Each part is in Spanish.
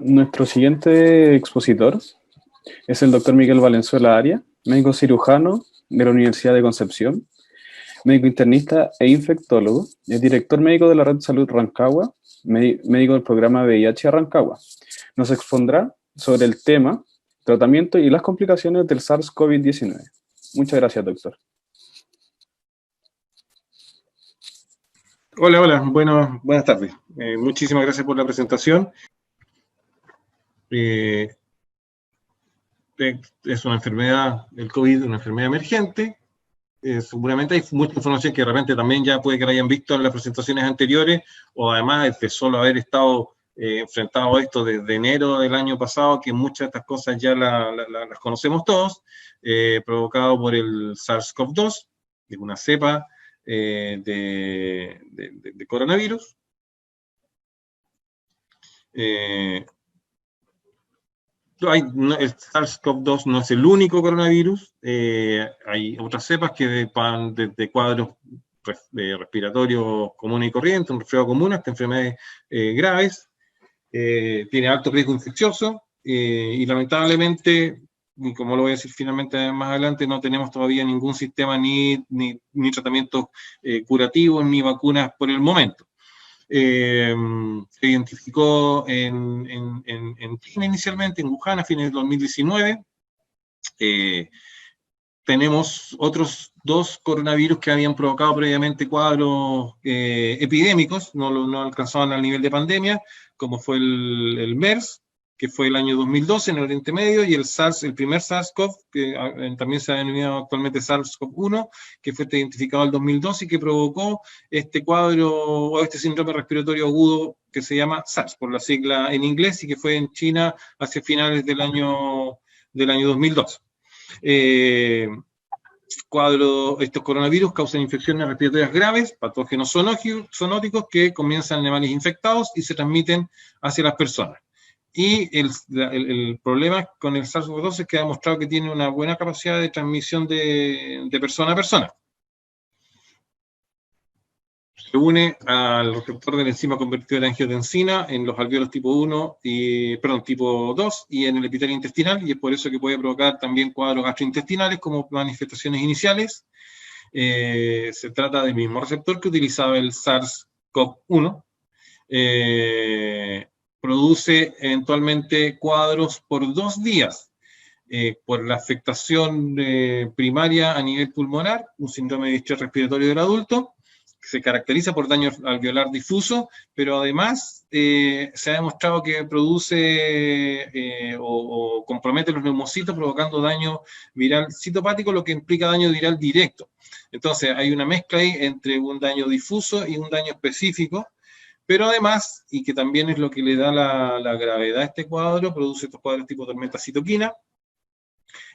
Nuestro siguiente expositor es el doctor Miguel Valenzuela Arias, médico cirujano de la Universidad de Concepción, médico internista e infectólogo, es director médico de la Red Salud Rancagua, médico del programa VIH Rancagua. Nos expondrá sobre el tema, tratamiento y las complicaciones del SARS-CoV-19. Muchas gracias, doctor. Hola, buenas tardes. Muchísimas gracias por la presentación. Es una enfermedad, el COVID, una enfermedad emergente. Seguramente hay mucha información que de repente también ya puede que la hayan visto en las presentaciones anteriores, o además de solo haber estado enfrentado a esto desde enero del año pasado, que muchas de estas cosas ya las conocemos todos, provocado por el SARS-CoV-2, de una cepa de coronavirus. El SARS-CoV-2 no es el único coronavirus, hay otras cepas que van desde cuadros respiratorios comunes y corrientes, un resfriado común, hasta enfermedades graves, tiene alto riesgo infeccioso, y lamentablemente, y como lo voy a decir finalmente más adelante, no tenemos todavía ningún sistema ni tratamientos curativos ni vacunas por el momento. Se identificó en China inicialmente, en Wuhan, a fines del 2019. Tenemos otros 2 coronavirus que habían provocado previamente cuadros epidémicos, no alcanzaban al nivel de pandemia, como fue el MERS, que fue el año 2012 en el Oriente Medio, y el primer SARS-CoV, que también se ha denominado actualmente SARS-CoV-1, que fue identificado en el 2012 y que provocó este cuadro, o este síndrome respiratorio agudo que se llama SARS, por la sigla en inglés, y que fue en China hacia finales del año 2012. Estos coronavirus causan infecciones respiratorias graves, patógenos zoonóticos que comienzan en animales infectados y se transmiten hacia las personas. Y el problema con el SARS-CoV-2 es que ha demostrado que tiene una buena capacidad de transmisión de persona a persona. Se une al receptor de la enzima convertidora de angiotensina en los alvéolos tipo 2 y en el epitelio intestinal, y es por eso que puede provocar también cuadros gastrointestinales como manifestaciones iniciales. Se trata del mismo receptor que utilizaba el SARS-CoV-1. Produce eventualmente cuadros por 2 días, por la afectación primaria a nivel pulmonar, un síndrome de distrés respiratorio del adulto, que se caracteriza por daño alveolar difuso, pero además se ha demostrado que produce o compromete los neumocitos, provocando daño viral citopático, lo que implica daño viral directo. Entonces hay una mezcla ahí entre un daño difuso y un daño específico, pero además, y que también es lo que le da la gravedad a este cuadro, produce estos cuadros tipo tormenta citoquina,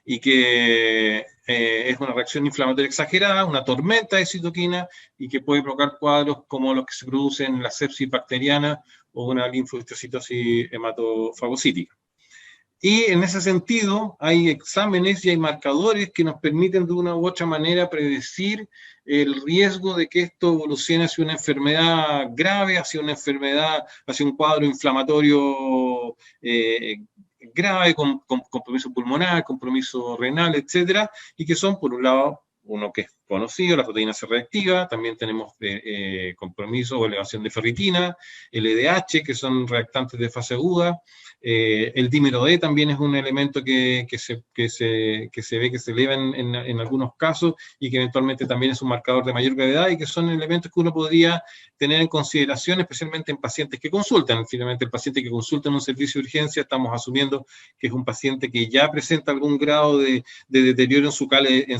y que es una reacción inflamatoria exagerada, una tormenta de citoquina, y que puede provocar cuadros como los que se producen en la sepsis bacteriana o una linfocitosis hematofagocítica. Y en ese sentido hay exámenes y hay marcadores que nos permiten de una u otra manera predecir el riesgo de que esto evolucione hacia una enfermedad grave, hacia un cuadro inflamatorio grave, con compromiso pulmonar, compromiso renal, etcétera, y que son, por un lado, uno que es conocido, la proteína C reactiva, también tenemos compromiso o elevación de ferritina, el LDH, que son reactantes de fase aguda, el dímero D también es un elemento que se ve que se eleva en algunos casos, y que eventualmente también es un marcador de mayor gravedad, y que son elementos que uno podría tener en consideración, especialmente en pacientes que consultan. Finalmente, el paciente que consulta en un servicio de urgencia, estamos asumiendo que es un paciente que ya presenta algún grado de deterioro en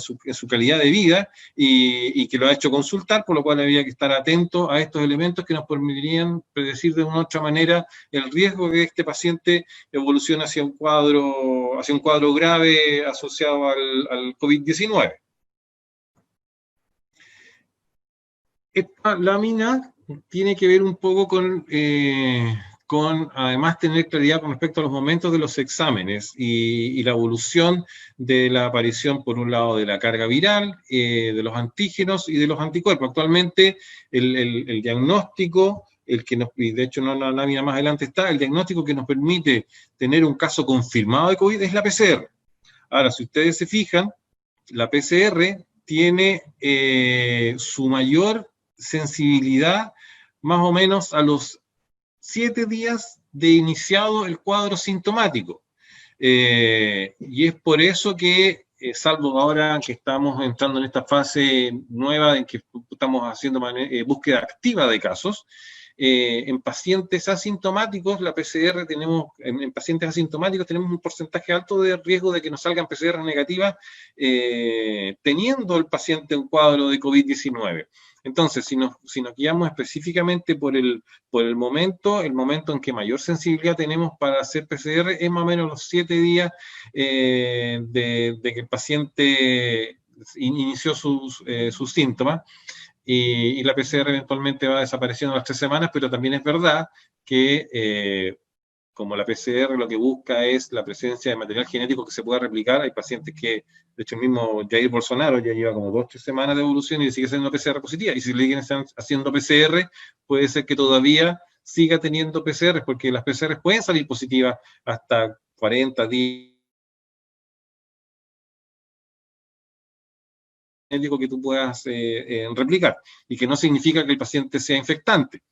su calidad de vida, y que lo ha hecho consultar, por lo cual había que estar atento a estos elementos que nos permitirían predecir de una u otra manera el riesgo de que este paciente evoluciona hacia un cuadro grave asociado al COVID-19. Esta lámina tiene que ver un poco con además tener claridad con respecto a los momentos de los exámenes y la evolución de la aparición, por un lado, de la carga viral, de los antígenos y de los anticuerpos. Actualmente el diagnóstico y de hecho la lámina más adelante está, el diagnóstico que nos permite tener un caso confirmado de COVID es la PCR. Ahora, si ustedes se fijan, la PCR tiene su mayor sensibilidad más o menos a los 7 días de iniciado el cuadro sintomático. Y es por eso que, salvo ahora que estamos entrando en esta fase nueva en que estamos haciendo búsqueda activa de casos, en pacientes asintomáticos, la PCR en pacientes asintomáticos tenemos un porcentaje alto de riesgo de que nos salgan PCR negativas teniendo el paciente un cuadro de COVID-19. Entonces, si nos guiamos específicamente por el momento en que mayor sensibilidad tenemos para hacer PCR es más o menos los 7 días de que el paciente inició sus síntomas. Y la PCR eventualmente va desapareciendo a las 3 semanas, pero también es verdad que como la PCR lo que busca es la presencia de material genético que se pueda replicar, hay pacientes que, de hecho el mismo Jair Bolsonaro ya lleva como 2 o 3 semanas de evolución y sigue siendo PCR positiva, y si le siguen haciendo PCR, puede ser que todavía siga teniendo PCR, porque las PCR pueden salir positivas hasta 40 días que tú puedas replicar, y que no significa que el paciente sea infectante.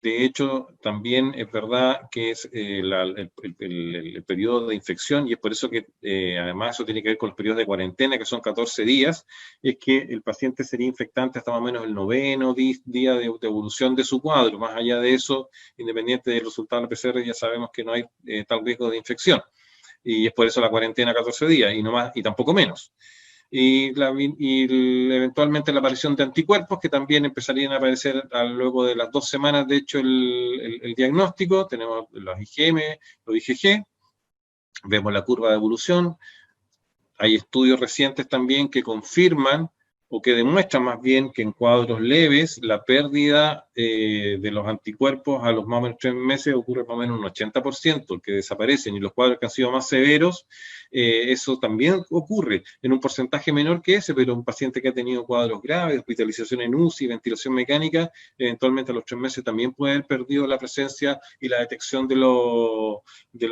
De hecho, también es verdad que es el periodo de infección, y es por eso que además eso tiene que ver con los periodos de cuarentena, que son 14 días, es que el paciente sería infectante hasta más o menos el 9º día de evolución de su cuadro. Más allá de eso, independiente del resultado de la PCR, ya sabemos que no hay tal riesgo de infección. Y es por eso la cuarentena 14 días, y no más, y tampoco menos. Y eventualmente la aparición de anticuerpos, que también empezarían a aparecer luego de las 2 semanas, de hecho, el diagnóstico. Tenemos los IgM, los IgG, vemos la curva de evolución. Hay estudios recientes también que confirman, o que demuestran más bien, que en cuadros leves la pérdida de los anticuerpos a los más o menos 3 meses ocurre más o menos un 80%, que desaparecen, y los cuadros que han sido más severos, eso también ocurre en un porcentaje menor que ese, pero un paciente que ha tenido cuadros graves, hospitalización en UCI, ventilación mecánica, eventualmente a los 3 meses también puede haber perdido la presencia y la detección de los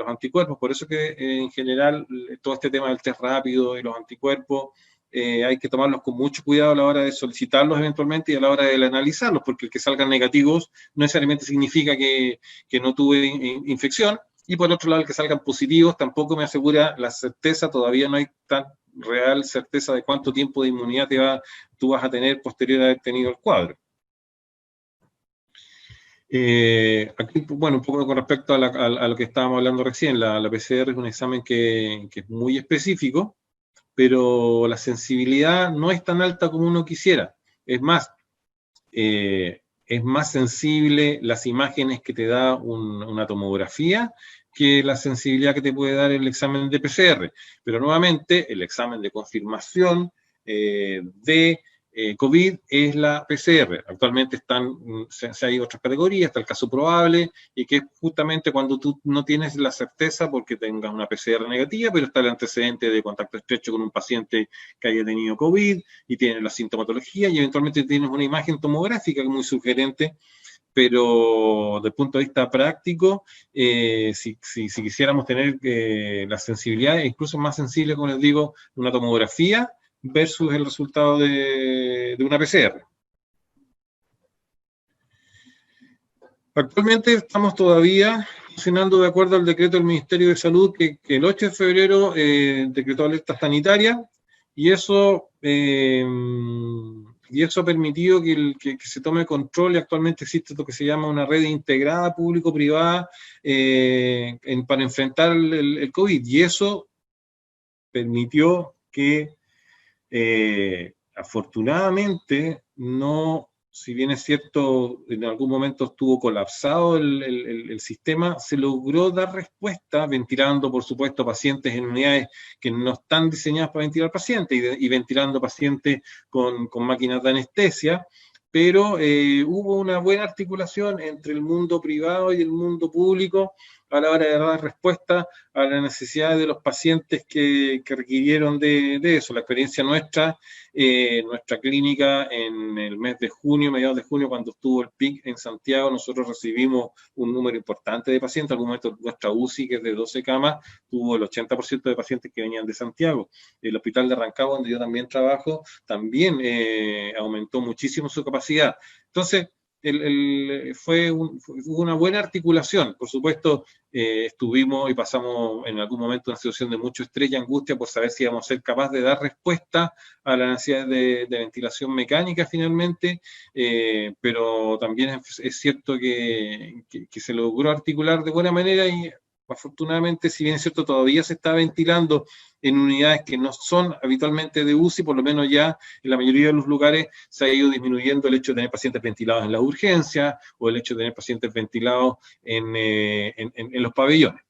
anticuerpos. Por eso que en general todo este tema del test rápido y los anticuerpos, hay que tomarlos con mucho cuidado a la hora de solicitarlos eventualmente y a la hora de analizarlos, porque el que salgan negativos no necesariamente significa que no tuve infección, y por otro lado el que salgan positivos tampoco me asegura la certeza, todavía no hay tan real certeza de cuánto tiempo de inmunidad tú vas a tener posterior a haber tenido el cuadro. Aquí, bueno, un poco con respecto a lo que estábamos hablando recién, la PCR es un examen que es muy específico, pero la sensibilidad no es tan alta como uno quisiera. Es más sensible las imágenes que te da una tomografía que la sensibilidad que te puede dar el examen de PCR. Pero nuevamente, el examen de confirmación de COVID es la PCR. Actualmente hay otras categorías, está el caso probable, y que es justamente cuando tú no tienes la certeza porque tengas una PCR negativa, pero está el antecedente de contacto estrecho con un paciente que haya tenido COVID y tiene la sintomatología, y eventualmente tienes una imagen tomográfica muy sugerente. Pero desde el punto de vista práctico, si quisiéramos tener la sensibilidad, incluso más sensible, como les digo, una tomografía versus el resultado de una PCR. Actualmente estamos todavía funcionando de acuerdo al decreto del Ministerio de Salud, que el 8 de febrero decretó alerta sanitaria, y eso ha permitido que se tome control, y actualmente existe lo que se llama una red integrada público-privada para enfrentar el COVID, y eso permitió que afortunadamente no, si bien es cierto, en algún momento estuvo colapsado el sistema, se logró dar respuesta ventilando, por supuesto, pacientes en unidades que no están diseñadas para ventilar pacientes y ventilando pacientes con máquinas de anestesia, pero hubo una buena articulación entre el mundo privado y el mundo público a la hora de dar respuesta a las necesidades de los pacientes que requirieron de eso. La experiencia nuestra clínica en el mes de junio, mediados de junio, cuando estuvo el pic en Santiago, nosotros recibimos un número importante de pacientes. En algún momento nuestra UCI, que es de 12 camas, tuvo el 80% de pacientes que venían de Santiago. El hospital de Rancagua, donde yo también trabajo, también aumentó muchísimo su capacidad. Entonces, hubo una buena articulación. Por supuesto, estuvimos y pasamos en algún momento una situación de mucho estrés y angustia por saber si íbamos a ser capaces de dar respuesta a la necesidad de ventilación mecánica finalmente, pero también es cierto que se logró articular de buena manera y afortunadamente, si bien es cierto, todavía se está ventilando en unidades que no son habitualmente de UCI, por lo menos ya en la mayoría de los lugares se ha ido disminuyendo el hecho de tener pacientes ventilados en la urgencia o el hecho de tener pacientes ventilados en los pabellones.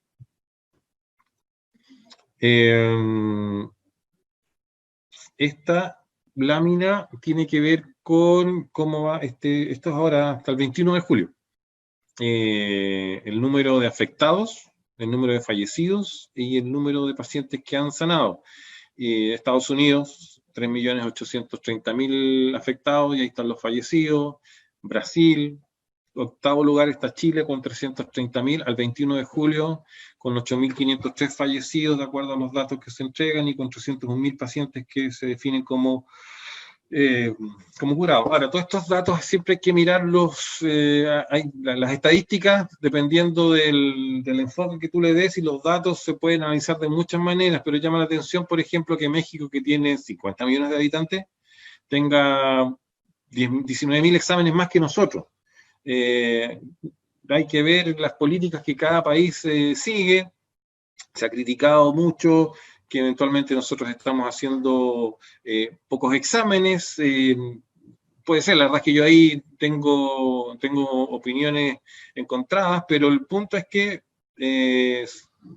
Esta lámina tiene que ver con cómo va, esto es ahora hasta el 21 de julio. El número de afectados, el número de fallecidos y el número de pacientes que han sanado. Estados Unidos, 3.830.000 afectados, y ahí están los fallecidos. Brasil, octavo lugar está Chile con 330.000 al 21 de julio, con 8.503 fallecidos de acuerdo a los datos que se entregan y con 301.000 pacientes que se definen como curados. Ahora, todos estos datos siempre hay que mirarlos, las estadísticas, dependiendo del enfoque que tú le des, y los datos se pueden analizar de muchas maneras, pero llama la atención, por ejemplo, que México, que tiene 50 millones de habitantes, tenga 19.000 exámenes más que nosotros. Hay que ver las políticas que cada país sigue. Se ha criticado mucho que eventualmente nosotros estamos haciendo pocos exámenes. Puede ser, la verdad es que yo ahí tengo opiniones encontradas, pero el punto es que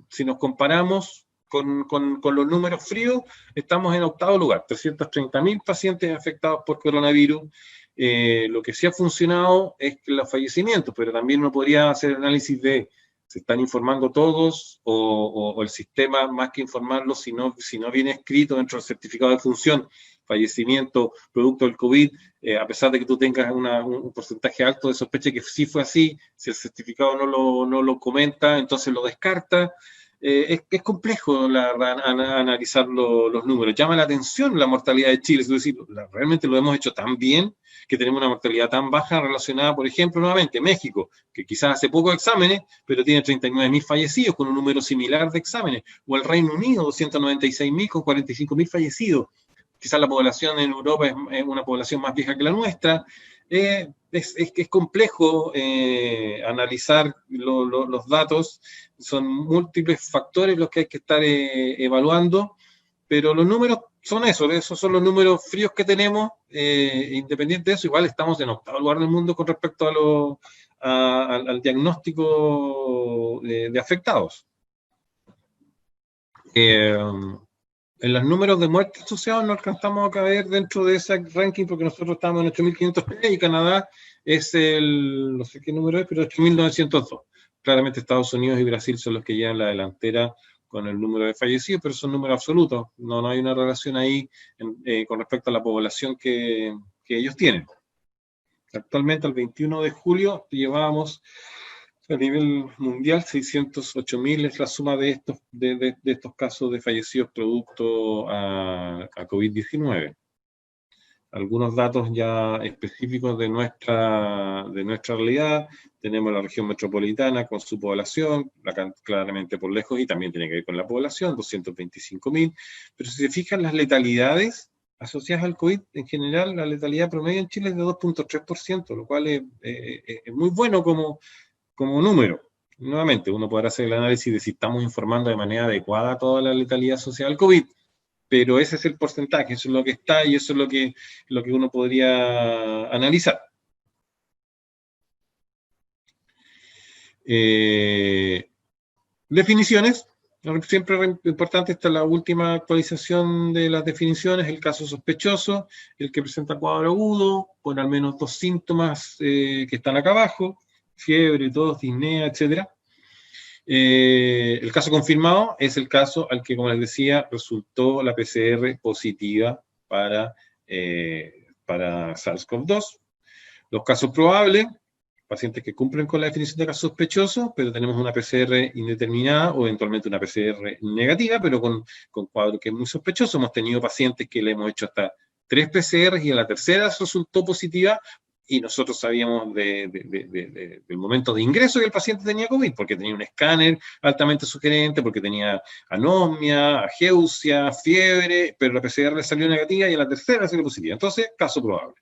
si nos comparamos con los números fríos, estamos en octavo lugar, 330.000 pacientes afectados por coronavirus. Lo que sí ha funcionado es los fallecimientos, pero también uno podría hacer análisis de se están informando todos o el sistema, más que informarlos, si no viene escrito dentro del certificado de función, fallecimiento producto del COVID, a pesar de que tú tengas un porcentaje alto de sospecha que sí fue así, si el certificado no lo comenta, entonces lo descarta. Es complejo analizar los números. Llama la atención la mortalidad de Chile, es decir, realmente lo hemos hecho tan bien que tenemos una mortalidad tan baja relacionada, por ejemplo, nuevamente, México, que quizás hace pocos exámenes, pero tiene 39.000 fallecidos con un número similar de exámenes, o el Reino Unido, 296.000 con 45.000 fallecidos. Quizás la población en Europa es una población más vieja que la nuestra. Es complejo analizar los datos, son múltiples factores los que hay que estar evaluando, pero los números son esos son los números fríos que tenemos. Independiente de eso, igual estamos en octavo lugar del mundo con respecto al diagnóstico de afectados. En los números de muertes asociados no alcanzamos a caber dentro de ese ranking porque nosotros estamos en 8.503 y Canadá es no sé qué número es, pero 8.902. Claramente Estados Unidos y Brasil son los que llevan la delantera con el número de fallecidos, pero son números absolutos. No hay una relación ahí con respecto a la población que ellos tienen. Actualmente, el 21 de julio, llevábamos a nivel mundial 608.000 es la suma de estos casos de fallecidos producto a COVID-19. Algunos datos ya específicos de nuestra realidad. Tenemos la región metropolitana con su población, claramente por lejos, y también tiene que ver con la población, 225.000. Pero si se fijan las letalidades asociadas al COVID, en general la letalidad promedio en Chile es de 2.3%, lo cual es muy bueno como número. Nuevamente, uno podrá hacer el análisis de si estamos informando de manera adecuada toda la letalidad asociada al COVID, pero ese es el porcentaje, eso es lo que está y eso es lo que uno podría analizar. Definiciones. Siempre es importante, esta es la última actualización de las definiciones: el caso sospechoso, el que presenta cuadro agudo, con al menos 2 síntomas que están acá abajo, fiebre, tos, disnea, etc. El caso confirmado es el caso al que, como les decía, resultó la PCR positiva para SARS-CoV-2. Los casos probables, pacientes que cumplen con la definición de caso sospechoso, pero tenemos una PCR indeterminada o eventualmente una PCR negativa, pero con cuadro que es muy sospechoso. Hemos tenido pacientes que le hemos hecho hasta 3 PCRs y a la tercera resultó positiva, y nosotros sabíamos del momento de ingreso que el paciente tenía COVID, porque tenía un escáner altamente sugerente, porque tenía anosmia, ageusia, fiebre, pero la PCR le salió negativa y a la tercera salió positiva. Entonces, caso probable.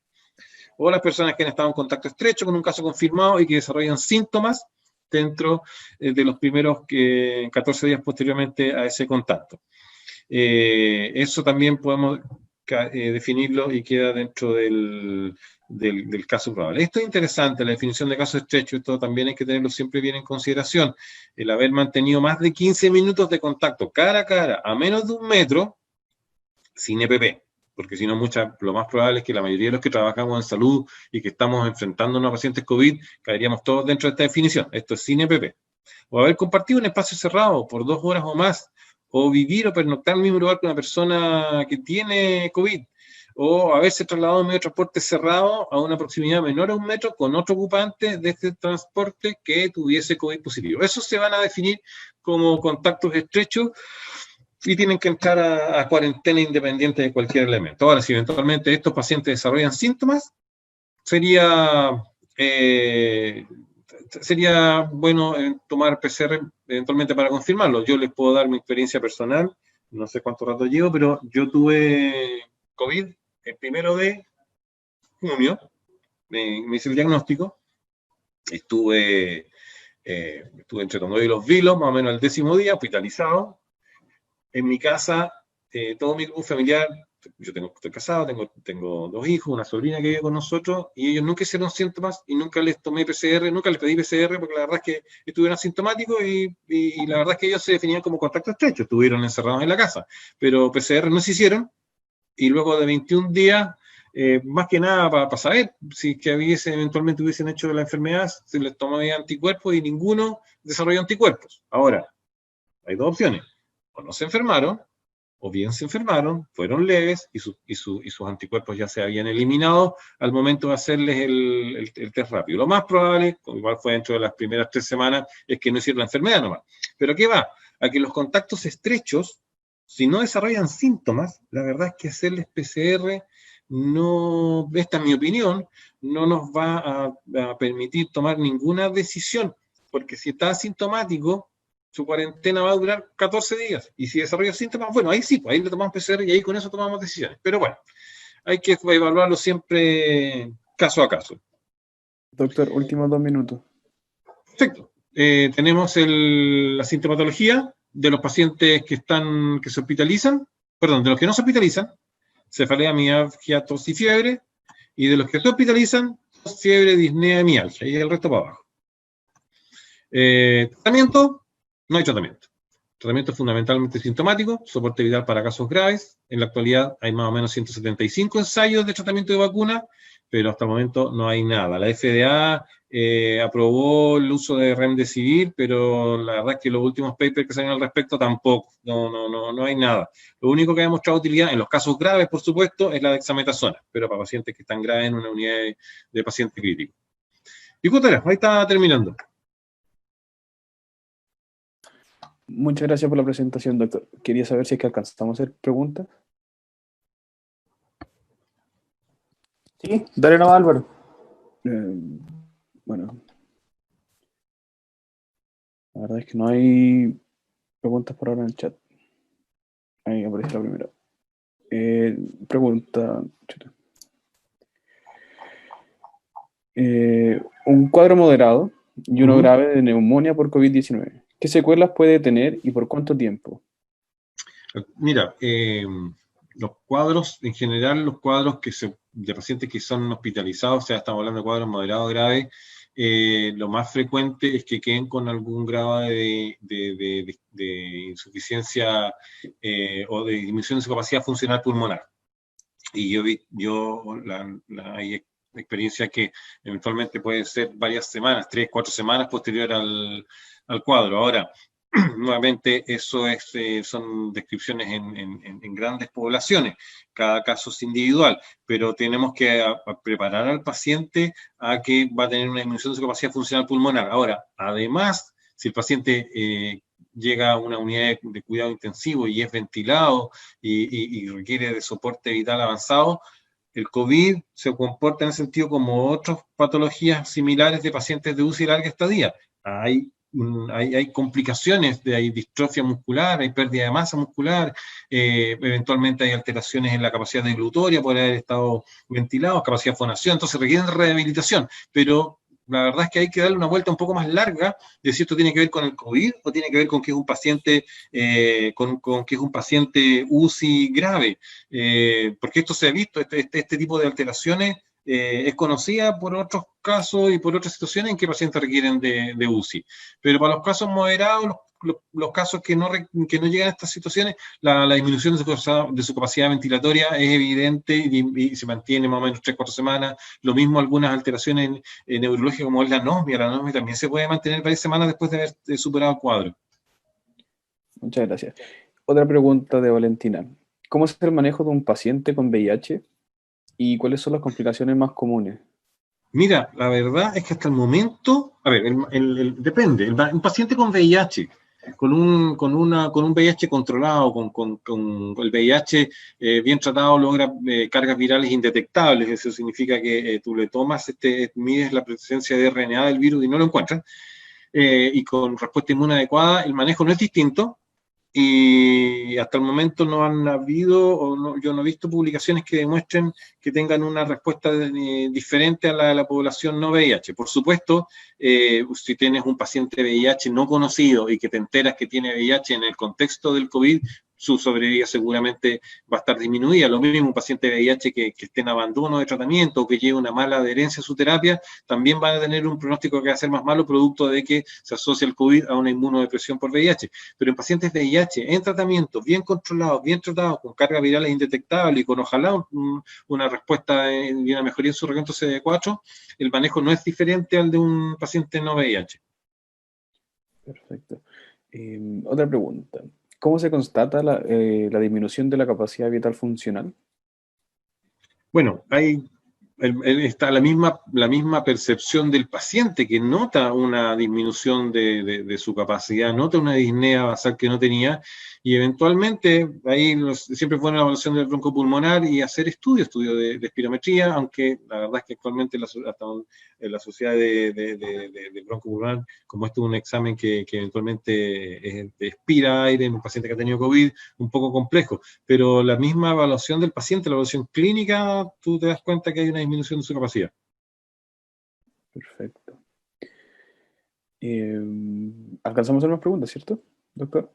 O las personas que han estado en contacto estrecho con un caso confirmado y que desarrollan síntomas dentro de los primeros 14 días posteriormente a ese contacto. Eso también podemos definirlo y queda dentro del caso probable. Esto es interesante, la definición de caso estrecho, esto también hay que tenerlo siempre bien en consideración. El haber mantenido más de 15 minutos de contacto cara a cara a menos de 1 metro sin EPP. Porque si no, lo más probable es que la mayoría de los que trabajamos en salud y que estamos enfrentándonos a pacientes COVID, caeríamos todos dentro de esta definición. Esto es sin EPP. O haber compartido un espacio cerrado por 2 horas o más, o vivir o pernoctar en el mismo lugar con una persona que tiene COVID, o haberse trasladado en medio de transporte cerrado a una proximidad menor a 1 metro con otro ocupante de este transporte que tuviese COVID positivo. Esos se van a definir como contactos estrechos y tienen que entrar a cuarentena independiente de cualquier elemento. Ahora, si eventualmente estos pacientes desarrollan síntomas, sería bueno tomar PCR eventualmente para confirmarlo. Yo les puedo dar mi experiencia personal, no sé cuánto rato llevo, pero yo tuve COVID el 1 de junio, me hice el diagnóstico, estuve entre los 9 y los vilos, más o menos el 10º día, hospitalizado. En mi casa, todo mi grupo familiar, yo estoy casado, tengo 2 hijos, una sobrina que vive con nosotros, y ellos nunca hicieron síntomas y nunca les tomé PCR, nunca les pedí PCR, porque la verdad es que estuvieron asintomáticos y la verdad es que ellos se definían como contacto estrecho, estuvieron encerrados en la casa, pero PCR no se hicieron, y luego de 21 días, más que nada para saber si que eventualmente hubiesen hecho la enfermedad, se les tomó anticuerpos y ninguno desarrolló anticuerpos. Ahora, hay 2 opciones. O no se enfermaron, o bien se enfermaron, fueron leves y sus anticuerpos ya se habían eliminado al momento de hacerles el test rápido. Lo más probable, igual fue dentro de las primeras 3 semanas, es que no hicieron la enfermedad nomás. ¿Pero qué va? A que los contactos estrechos, si no desarrollan síntomas, la verdad es que hacerles PCR, no, esta es mi opinión, no nos va a permitir tomar ninguna decisión, porque si está asintomático, su cuarentena va a durar 14 días. Y si desarrolla síntomas, bueno, ahí sí, pues ahí le tomamos PCR y ahí con eso tomamos decisiones. Pero bueno, hay que evaluarlo siempre caso a caso. Doctor, últimos 2 minutos. Perfecto. Tenemos la sintomatología de los pacientes que se hospitalizan, perdón, de los que no se hospitalizan, cefalea, mialgia, tos y fiebre, y de los que se hospitalizan, tos, fiebre, disnea, mialgia, y el resto para abajo. Tratamiento. No hay tratamiento. Tratamiento fundamentalmente sintomático, soporte vital para casos graves. En la actualidad hay más o menos 175 ensayos de tratamiento de vacuna, pero hasta el momento no hay nada. La FDA aprobó el uso de Remdesivir, pero la verdad es que los últimos papers que salieron al respecto tampoco. No hay nada. Lo único que ha demostrado utilidad en los casos graves, por supuesto, es la dexametasona, pero para pacientes que están graves en una unidad de paciente crítico. Y Cutera, ahí está terminando. Muchas gracias por la presentación, doctor. Quería saber si es que alcanzamos a hacer preguntas. Sí, dale nomás, Álvaro. Bueno, la verdad es que no hay preguntas por ahora en el chat. Ahí aparece la primera. Pregunta. Un cuadro moderado y uno grave de neumonía por COVID-19. ¿Qué secuelas puede tener y por cuánto tiempo? Mira, los cuadros, en general, los cuadros de pacientes que son hospitalizados, o sea, estamos hablando de cuadros moderados graves, lo más frecuente es que queden con algún grado de insuficiencia o de disminución de su capacidad funcional pulmonar. Y hay experiencia que eventualmente puede ser varias semanas, 3, 4 semanas posterior al cuadro. Ahora, nuevamente, eso son descripciones en grandes poblaciones, cada caso es individual, pero tenemos que preparar al paciente a que va a tener una disminución de su capacidad funcional pulmonar. Ahora, además, si el paciente llega a una unidad de cuidado intensivo y es ventilado y requiere de soporte vital avanzado, el COVID se comporta en ese sentido como otras patologías similares de pacientes de UCI larga estadía. Hay complicaciones, hay distrofia muscular, hay pérdida de masa muscular, eventualmente hay alteraciones en la capacidad deglutoria por haber estado ventilados, capacidad de fonación, entonces requieren rehabilitación, pero la verdad es que hay que darle una vuelta un poco más larga de si esto tiene que ver con el COVID o tiene que ver con que es un paciente, con que es un paciente UCI grave, porque esto se ha visto, este tipo de alteraciones es conocida por otros casos y por otras situaciones en que pacientes requieren de UCI. Pero para los casos moderados, los casos que no llegan a estas situaciones, la disminución de su capacidad ventilatoria es evidente y se mantiene más o menos 3-4 semanas. Lo mismo algunas alteraciones neurológicas como es la anosmia. La anosmia también se puede mantener varias semanas después de haber superado el cuadro. Muchas gracias. Otra pregunta de Valentina. ¿Cómo es el manejo de un paciente con VIH y cuáles son las complicaciones más comunes? Mira, la verdad es que hasta el momento, a ver, depende. Un paciente con VIH, con un VIH controlado, con el VIH bien tratado, logra cargas virales indetectables. Eso significa que tú le tomas, mides la presencia de RNA del virus y no lo encuentras. Y con respuesta inmune adecuada, el manejo no es distinto. Y hasta el momento no han habido, yo no he visto publicaciones que demuestren que tengan una respuesta diferente a la de la población no VIH. Por supuesto, si tienes un paciente VIH no conocido y que te enteras que tiene VIH en el contexto del COVID, su sobrevida seguramente va a estar disminuida. Lo mismo un paciente VIH que esté en abandono de tratamiento o que lleve una mala adherencia a su terapia, también va a tener un pronóstico que va a ser más malo producto de que se asocia el COVID a una inmunodepresión por VIH. Pero en pacientes VIH en tratamiento, bien controlados, bien tratados, con cargas virales indetectables y con ojalá una respuesta y una mejoría en su recuento CD4, el manejo no es diferente al de un paciente no VIH. Perfecto. Otra pregunta. ¿Cómo se constata la disminución de la capacidad vital funcional? Bueno, está la misma percepción del paciente que nota una disminución de su capacidad, nota una disnea basal que no tenía, y eventualmente ahí siempre fue una evaluación del broncopulmonar y hacer estudios de espirometría, aunque la verdad es que actualmente hasta en la sociedad de broncopulmonar, como esto es un examen que eventualmente expira aire en un paciente que ha tenido COVID, un poco complejo, pero la misma evaluación del paciente, la evaluación clínica, tú te das cuenta que hay una disminución de su capacidad. Perfecto. ¿Alcanzamos a hacer más preguntas, cierto, doctor?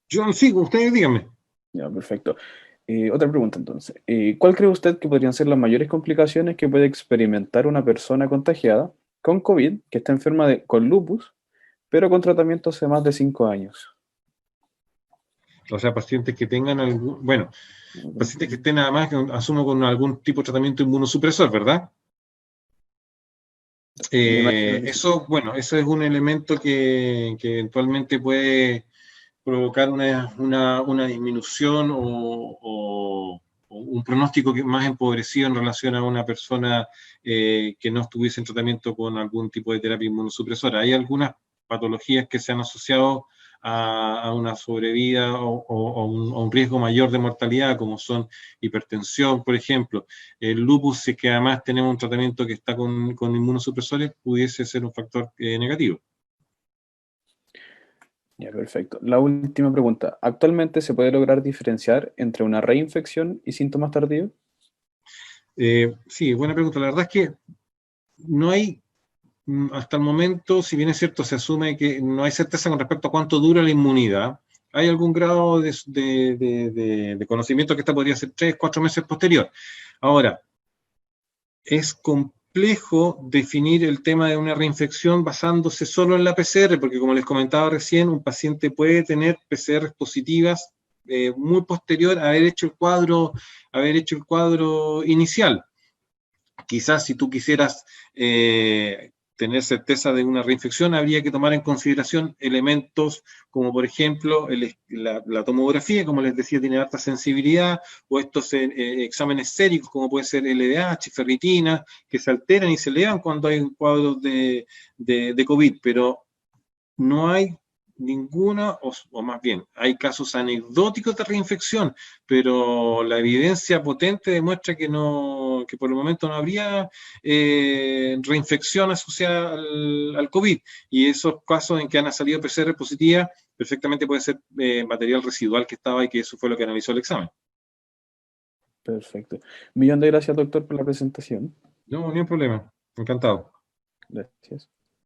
Yo sigo, ustedes díganme. Ya, perfecto. Otra pregunta entonces. ¿Cuál cree usted que podrían ser las mayores complicaciones que puede experimentar una persona contagiada con COVID, que está enferma con lupus, pero con tratamiento hace más de 5 años? O sea, pacientes que tengan pacientes que estén además, asumo, con algún tipo de tratamiento inmunosupresor, ¿verdad? Eso es un elemento que eventualmente puede provocar una disminución o un pronóstico más empobrecido en relación a una persona que no estuviese en tratamiento con algún tipo de terapia inmunosupresora. Hay algunas patologías que se han asociado a una sobrevida o un riesgo mayor de mortalidad, como son hipertensión, por ejemplo. El lupus, si es que además tenemos un tratamiento que está con inmunosupresores, pudiese ser un factor negativo. Ya, perfecto. La última pregunta. ¿Actualmente se puede lograr diferenciar entre una reinfección y síntomas tardíos? Sí, buena pregunta. La verdad es que no hay, hasta el momento, si bien es cierto, se asume que no hay certeza con respecto a cuánto dura la inmunidad. Hay algún grado de conocimiento que esta podría ser 3-4 meses posterior. Ahora, es complejo definir el tema de una reinfección basándose solo en la PCR, porque como les comentaba recién, un paciente puede tener PCR positivas muy posterior a haber hecho el cuadro inicial. quizás si tú quisieras tener certeza de una reinfección, habría que tomar en consideración elementos como, por ejemplo, la tomografía, como les decía, tiene alta sensibilidad, o estos exámenes séricos, como puede ser LDH, ferritina, que se alteran y se elevan cuando hay cuadros de COVID, pero no hay ninguna, o más bien, hay casos anecdóticos de reinfección, pero la evidencia potente demuestra que por el momento no habría reinfección asociada al COVID, y esos casos en que han salido PCR positivas, perfectamente puede ser material residual que estaba y que eso fue lo que analizó el examen. Perfecto. Un millón de gracias, doctor, por la presentación. No, ni un problema. Encantado. Gracias.